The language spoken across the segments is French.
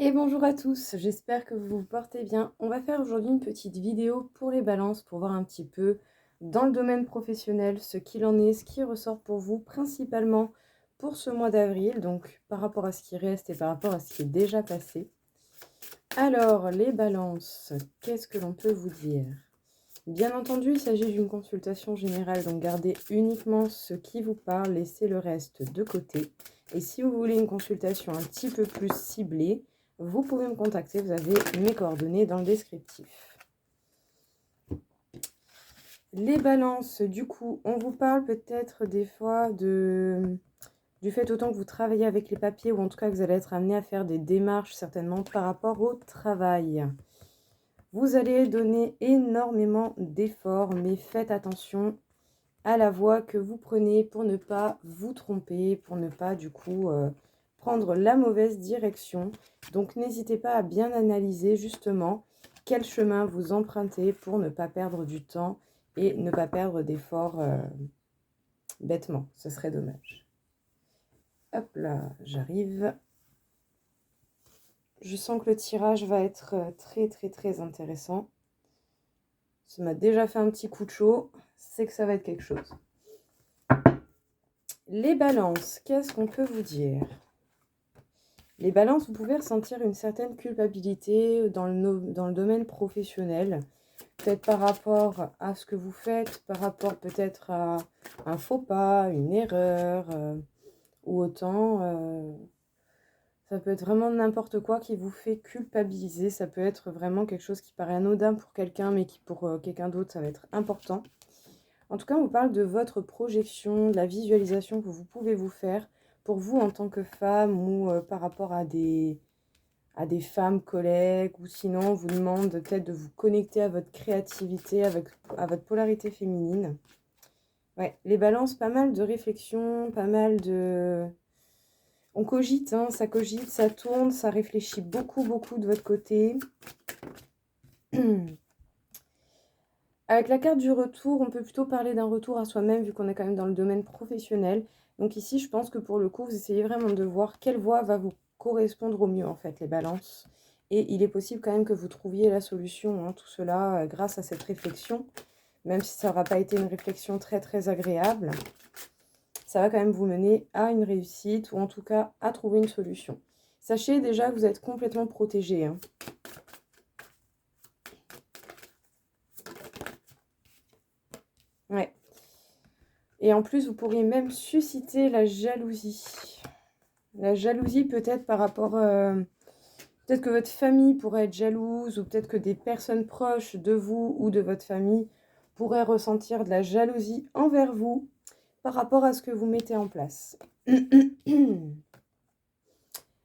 Et bonjour à tous, j'espère que vous vous portez bien. On va faire aujourd'hui une petite vidéo pour les balances pour voir un petit peu dans le domaine professionnel ce qu'il en est, ce qui ressort pour vous principalement pour ce mois d'avril, donc par rapport à ce qui reste et par rapport à ce qui est déjà passé. Alors, les balances, qu'est-ce que l'on peut vous dire? Bien entendu, il s'agit d'une consultation générale, donc gardez uniquement ce qui vous parle, laissez le reste de côté. Et si vous voulez une consultation un petit peu plus ciblée, vous pouvez me contacter, vous avez mes coordonnées dans le descriptif. Les balances, du coup, on vous parle peut-être des fois du fait autant que vous travaillez avec les papiers, ou en tout cas que vous allez être amené à faire des démarches certainement par rapport au travail. Vous allez donner énormément d'efforts, mais faites attention à la voie que vous prenez pour ne pas vous tromper, pour ne pas du coup prendre la mauvaise direction. Donc n'hésitez pas à bien analyser justement quel chemin vous empruntez pour ne pas perdre du temps et ne pas perdre d'efforts bêtement. Ce serait dommage. Hop là, j'arrive. Je sens que le tirage va être très intéressant. Ça m'a déjà fait un petit coup de chaud, c'est que ça va être quelque chose. Les balances, qu'est-ce qu'on peut vous dire? Les balances, vous pouvez ressentir une certaine culpabilité dans le domaine professionnel, peut-être par rapport à ce que vous faites, par rapport peut-être à un faux pas, une erreur, ou autant. Ça peut être vraiment n'importe quoi qui vous fait culpabiliser. Ça peut être vraiment quelque chose qui paraît anodin pour quelqu'un, mais qui pour quelqu'un d'autre, ça va être important. En tout cas, on vous parle de votre projection, de la visualisation que vous pouvez vous faire pour vous en tant que femme ou par rapport à des femmes collègues, ou sinon on vous demande peut-être de vous connecter à votre créativité, à votre polarité féminine. Ouais, les balances, pas mal de réflexion, pas mal de... On cogite, hein, ça cogite, ça tourne, ça réfléchit beaucoup de votre côté. Avec la carte du retour, on peut plutôt parler d'un retour à soi-même vu qu'on est quand même dans le domaine professionnel. Donc ici, je pense que pour le coup, vous essayez vraiment de voir quelle voie va vous correspondre au mieux, en fait, les balances. Et il est possible quand même que vous trouviez la solution, hein, tout cela grâce à cette réflexion. Même si ça n'aura pas été une réflexion très agréable, ça va quand même vous mener à une réussite ou en tout cas à trouver une solution. Sachez déjà que vous êtes complètement protégé, hein. Ouais. Et en plus, vous pourriez même susciter la jalousie. La jalousie peut-être par rapport... peut-être que votre famille pourrait être jalouse, ou peut-être que des personnes proches de vous ou de votre famille pourraient ressentir de la jalousie envers vous par rapport à ce que vous mettez en place.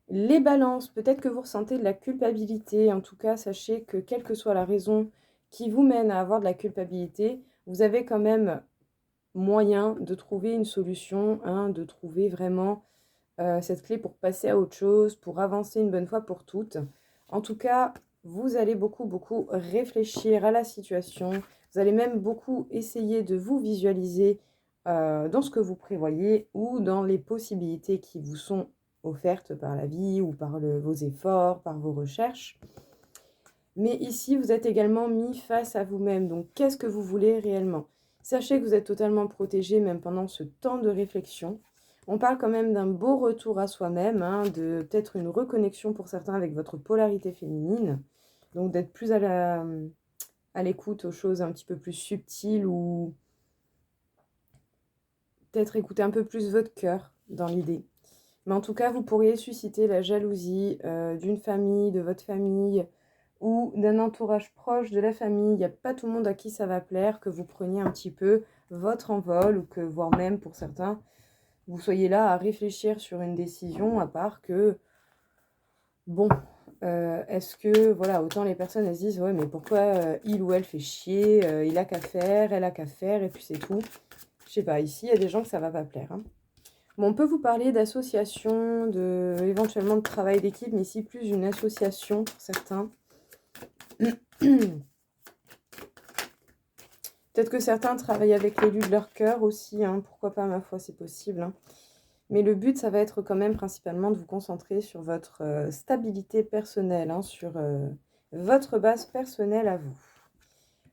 Les balances, peut-être que vous ressentez de la culpabilité. En tout cas, sachez que quelle que soit la raison qui vous mène à avoir de la culpabilité, vous avez quand même moyen de trouver une solution, hein, de trouver vraiment cette clé pour passer à autre chose, pour avancer une bonne fois pour toutes. En tout cas, vous allez beaucoup réfléchir à la situation. Vous allez même beaucoup essayer de vous visualiser dans ce que vous prévoyez ou dans les possibilités qui vous sont offertes par la vie ou par vos efforts, par vos recherches. Mais ici, vous êtes également mis face à vous-même. Donc, qu'est-ce que vous voulez réellement? Sachez que vous êtes totalement protégé même pendant ce temps de réflexion. On parle quand même d'un beau retour à soi-même, hein, de peut-être une reconnexion pour certains avec votre polarité féminine. Donc, d'être plus à l'écoute aux choses un petit peu plus subtiles, ou peut-être écouter un peu plus votre cœur dans l'idée. Mais en tout cas, vous pourriez susciter la jalousie d'une famille, de votre famille, ou d'un entourage proche de la famille. Il n'y a pas tout le monde à qui ça va plaire que vous preniez un petit peu votre envol, ou que, voire même pour certains, vous soyez là à réfléchir sur une décision, à part que, bon, est-ce que, voilà, autant les personnes, elles se disent, ouais, mais pourquoi il ou elle fait chier, il a qu'à faire, elle a qu'à faire, et puis c'est tout. Je sais pas, ici, il y a des gens que ça va pas plaire, hein. Bon, on peut vous parler d'association, éventuellement de travail d'équipe, mais ici plus une association pour certains. Peut-être que certains travaillent avec l'élu de leur cœur aussi, hein, pourquoi pas, ma foi, c'est possible, hein. Mais le but, ça va être quand même principalement de vous concentrer sur votre stabilité personnelle, hein, sur votre base personnelle à vous.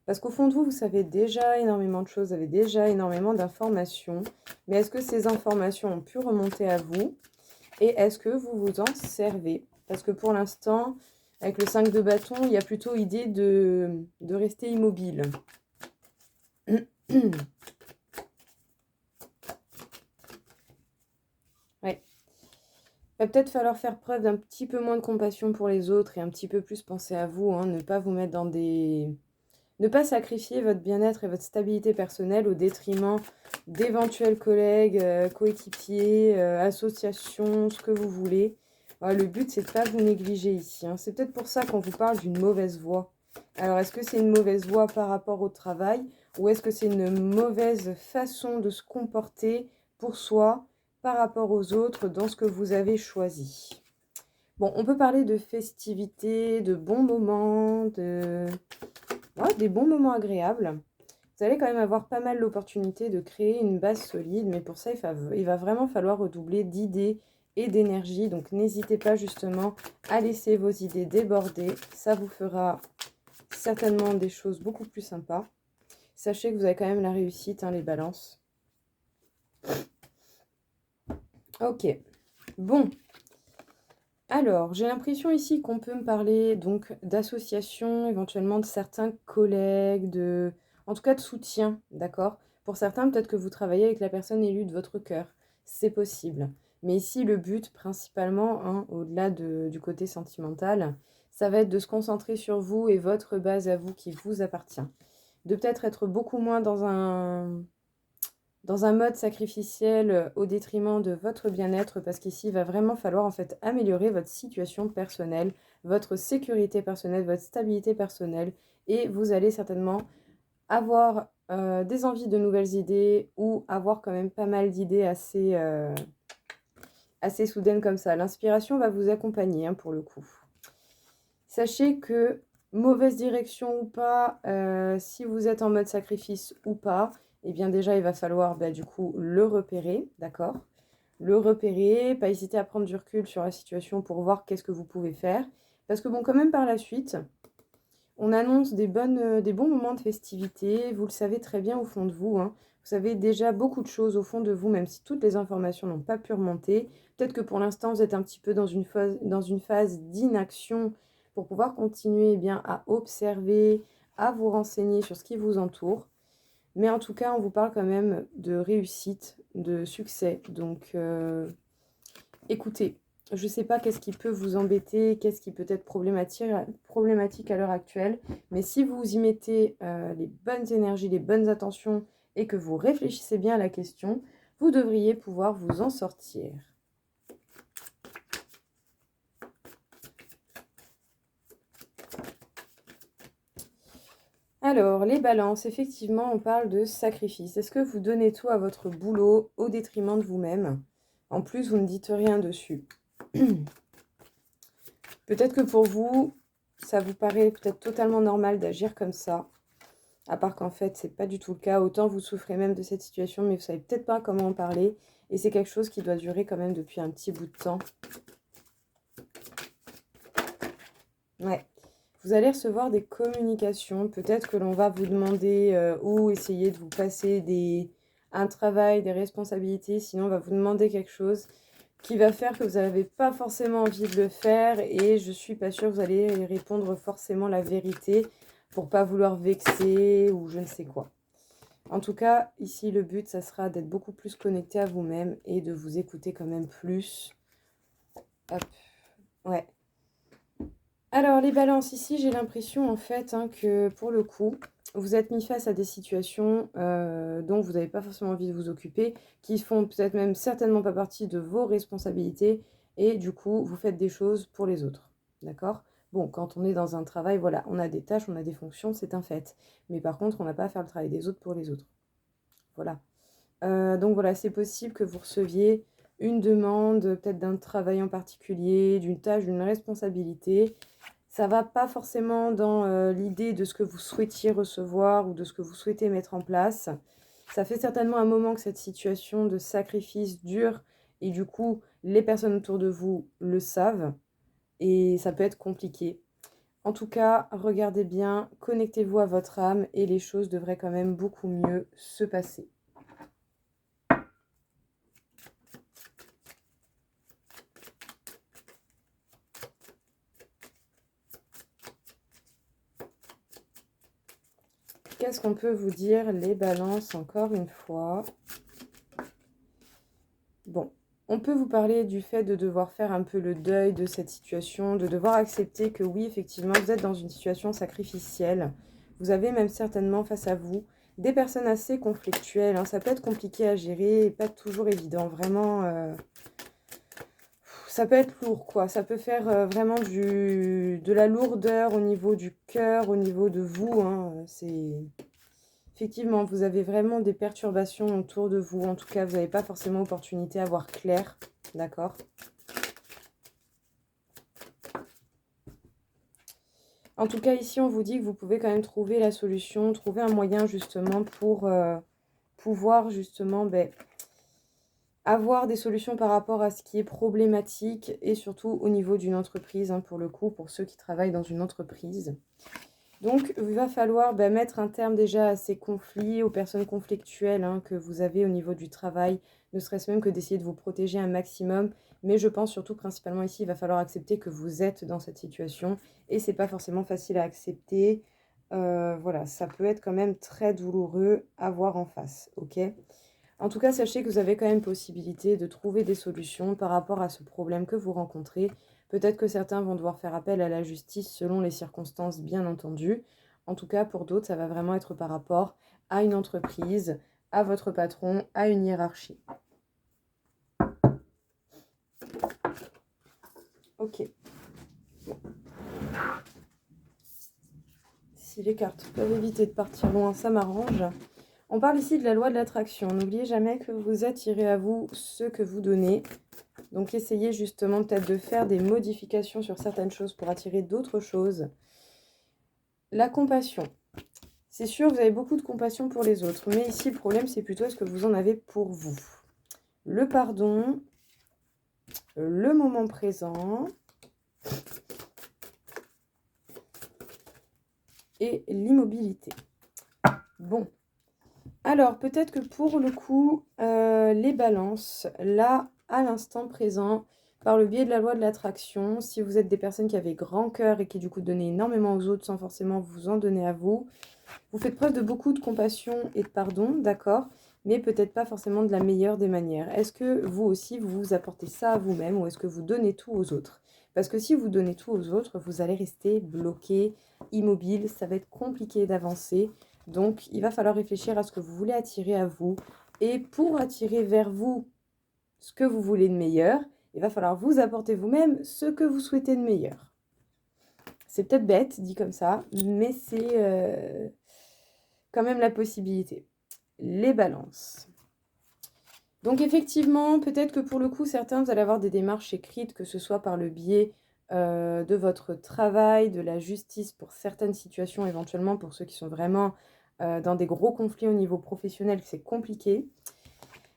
Parce qu'au fond de vous, vous savez déjà énormément de choses, vous avez déjà énormément d'informations. Mais est-ce que ces informations ont pu remonter à vous? Et est-ce que vous vous en servez? Parce que pour l'instant, avec le 5 de bâton, il y a plutôt idée de rester immobile. Ouais. Il va peut-être falloir faire preuve d'un petit peu moins de compassion pour les autres et un petit peu plus penser à vous, hein, ne pas vous mettre dans des... Ne pas sacrifier votre bien-être et votre stabilité personnelle au détriment d'éventuels collègues, coéquipiers, associations, ce que vous voulez. Voilà, le but, c'est de ne pas vous négliger ici, hein. C'est peut-être pour ça qu'on vous parle d'une mauvaise voie. Alors, est-ce que c'est une mauvaise voie par rapport au travail ou est-ce que c'est une mauvaise façon de se comporter pour soi par rapport aux autres dans ce que vous avez choisi? Bon, on peut parler de festivités, de bons moments, ouais, des bons moments agréables. Vous allez quand même avoir pas mal l'opportunité de créer une base solide, mais pour ça, il va vraiment falloir redoubler d'idées et d'énergie. Donc, n'hésitez pas justement à laisser vos idées déborder. Ça vous fera certainement des choses beaucoup plus sympas. Sachez que vous avez quand même la réussite, hein, les balances. Ok. Bon. Alors, j'ai l'impression ici qu'on peut me parler donc d'associations, éventuellement de certains collègues, en tout cas de soutien, d'accord? Pour certains, peut-être que vous travaillez avec la personne élue de votre cœur, c'est possible. Mais ici, le but principalement, hein, au-delà du côté sentimental, ça va être de se concentrer sur vous et votre base à vous qui vous appartient. De peut-être être beaucoup moins dans un mode sacrificiel au détriment de votre bien-être, parce qu'ici, il va vraiment falloir en fait améliorer votre situation personnelle, votre sécurité personnelle, votre stabilité personnelle, et vous allez certainement avoir des envies de nouvelles idées ou avoir quand même pas mal d'idées assez soudaines comme ça. L'inspiration va vous accompagner, hein, pour le coup. Sachez que mauvaise direction ou pas, si vous êtes en mode sacrifice ou pas, eh bien déjà il va falloir du coup le repérer, d'accord? Le repérer, pas hésiter à prendre du recul sur la situation pour voir qu'est-ce que vous pouvez faire. Parce que bon, quand même par la suite, on annonce des bons moments de festivité, vous le savez très bien au fond de vous, hein. Vous savez déjà beaucoup de choses au fond de vous, même si toutes les informations n'ont pas pu remonter. Peut-être que pour l'instant, vous êtes un petit peu dans une phase d'inaction pour pouvoir continuer, eh bien, à observer, à vous renseigner sur ce qui vous entoure. Mais en tout cas, on vous parle quand même de réussite, de succès. Donc, écoutez, je ne sais pas qu'est-ce qui peut vous embêter, qu'est-ce qui peut être problématique à l'heure actuelle, mais si vous y mettez les bonnes énergies, les bonnes attentions et que vous réfléchissez bien à la question, vous devriez pouvoir vous en sortir. Alors, les balances, effectivement, on parle de sacrifice. Est-ce que vous donnez tout à votre boulot au détriment de vous-même? En plus, vous ne dites rien dessus. Peut-être que pour vous, ça vous paraît peut-être totalement normal d'agir comme ça. À part qu'en fait, c'est pas du tout le cas. Autant vous souffrez même de cette situation, mais vous savez peut-être pas comment en parler. Et c'est quelque chose qui doit durer quand même depuis un petit bout de temps. Ouais. Vous allez recevoir des communications. Peut-être que l'on va vous demander ou essayer de vous passer un travail, des responsabilités. Sinon, on va vous demander quelque chose qui va faire que vous n'avez pas forcément envie de le faire. Et je suis pas sûre que vous allez répondre forcément la vérité pour pas vouloir vexer ou je ne sais quoi. En tout cas, ici, le but, ça sera d'être beaucoup plus connecté à vous-même et de vous écouter quand même plus. Hop, ouais. Alors, les balances, ici, j'ai l'impression, en fait, hein, que pour le coup, vous êtes mis face à des situations dont vous n'avez pas forcément envie de vous occuper, qui font peut-être même certainement pas partie de vos responsabilités, et du coup, vous faites des choses pour les autres. D'accord? Bon, quand on est dans un travail, voilà, on a des tâches, on a des fonctions, c'est un fait. Mais par contre, on n'a pas à faire le travail des autres pour les autres. Voilà. Donc voilà, c'est possible que vous receviez une demande, peut-être d'un travail en particulier, d'une tâche, d'une responsabilité. Ça va pas forcément dans l'idée de ce que vous souhaitiez recevoir ou de ce que vous souhaitez mettre en place. Ça fait certainement un moment que cette situation de sacrifice dure et du coup, les personnes autour de vous le savent et ça peut être compliqué. En tout cas, regardez bien, connectez-vous à votre âme et les choses devraient quand même beaucoup mieux se passer. Qu'est-ce qu'on peut vous dire, les balances, encore une fois? Bon, on peut vous parler du fait de devoir faire un peu le deuil de cette situation, de devoir accepter que oui, effectivement, vous êtes dans une situation sacrificielle. Vous avez même certainement face à vous des personnes assez conflictuelles, hein. Ça peut être compliqué à gérer et pas toujours évident. Vraiment, ça peut être lourd, quoi. Ça peut faire vraiment de la lourdeur au niveau du cœur, au niveau de vous, hein. Effectivement, vous avez vraiment des perturbations autour de vous. En tout cas, vous n'avez pas forcément opportunité à voir clair. D'accord? En tout cas, ici, on vous dit que vous pouvez quand même trouver la solution, trouver un moyen justement pour pouvoir justement avoir des solutions par rapport à ce qui est problématique et surtout au niveau d'une entreprise, hein, pour le coup, pour ceux qui travaillent dans une entreprise. Donc, il va falloir mettre un terme déjà à ces conflits, aux personnes conflictuelles, hein, que vous avez au niveau du travail, ne serait-ce même que d'essayer de vous protéger un maximum. Mais je pense surtout principalement ici, il va falloir accepter que vous êtes dans cette situation et c'est pas forcément facile à accepter. Voilà, ça peut être quand même très douloureux à voir en face, ok? En tout cas, sachez que vous avez quand même possibilité de trouver des solutions par rapport à ce problème que vous rencontrez. Peut-être que certains vont devoir faire appel à la justice selon les circonstances, bien entendu. En tout cas, pour d'autres, ça va vraiment être par rapport à une entreprise, à votre patron, à une hiérarchie. Ok. Si les cartes peuvent éviter de partir loin, ça m'arrange. On parle ici de la loi de l'attraction. N'oubliez jamais que vous attirez à vous ce que vous donnez. Donc essayez justement peut-être de faire des modifications sur certaines choses pour attirer d'autres choses. La compassion. C'est sûr, vous avez beaucoup de compassion pour les autres. Mais ici, le problème, c'est plutôt est-ce que vous en avez pour vous. Le pardon. Le moment présent. Et l'immobilité. Bon. Alors, peut-être que pour le coup, les balances, là, à l'instant présent, par le biais de la loi de l'attraction, si vous êtes des personnes qui avaient grand cœur et qui du coup donnaient énormément aux autres sans forcément vous en donner à vous, vous faites preuve de beaucoup de compassion et de pardon, d'accord, mais peut-être pas forcément de la meilleure des manières. Est-ce que vous aussi, vous apportez ça à vous-même ou est-ce que vous donnez tout aux autres? Parce que si vous donnez tout aux autres, vous allez rester bloqué, immobile, ça va être compliqué d'avancer. Donc, il va falloir réfléchir à ce que vous voulez attirer à vous. Et pour attirer vers vous ce que vous voulez de meilleur, il va falloir vous apporter vous-même ce que vous souhaitez de meilleur. C'est peut-être bête, dit comme ça, mais c'est quand même la possibilité. Les balances. Donc effectivement, peut-être que pour le coup, certains, vous allez avoir des démarches écrites, que ce soit par le biais de votre travail, de la justice pour certaines situations, éventuellement pour ceux qui sont vraiment dans des gros conflits au niveau professionnel, c'est compliqué.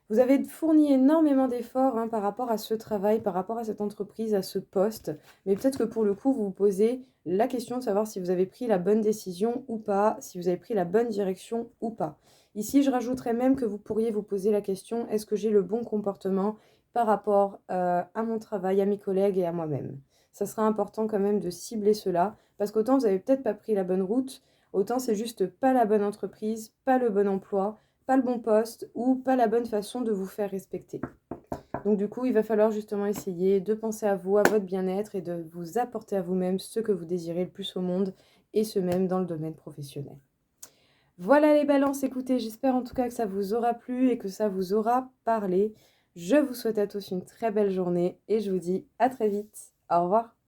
Vous avez fourni énormément d'efforts, hein, par rapport à ce travail, par rapport à cette entreprise, à ce poste. Mais peut-être que pour le coup, vous vous posez la question de savoir si vous avez pris la bonne décision ou pas, si vous avez pris la bonne direction ou pas. Ici, je rajouterais même que vous pourriez vous poser la question, est-ce que j'ai le bon comportement par rapport à mon travail, à mes collègues et à moi-même? Ça sera important quand même de cibler cela, parce qu'autant vous n'avez peut-être pas pris la bonne route, autant c'est juste pas la bonne entreprise, pas le bon emploi, pas le bon poste ou pas la bonne façon de vous faire respecter. Donc du coup, il va falloir justement essayer de penser à vous, à votre bien-être et de vous apporter à vous-même ce que vous désirez le plus au monde et ce même dans le domaine professionnel. Voilà les balances, écoutez, j'espère en tout cas que ça vous aura plu et que ça vous aura parlé. Je vous souhaite à tous une très belle journée et je vous dis à très vite. Au revoir.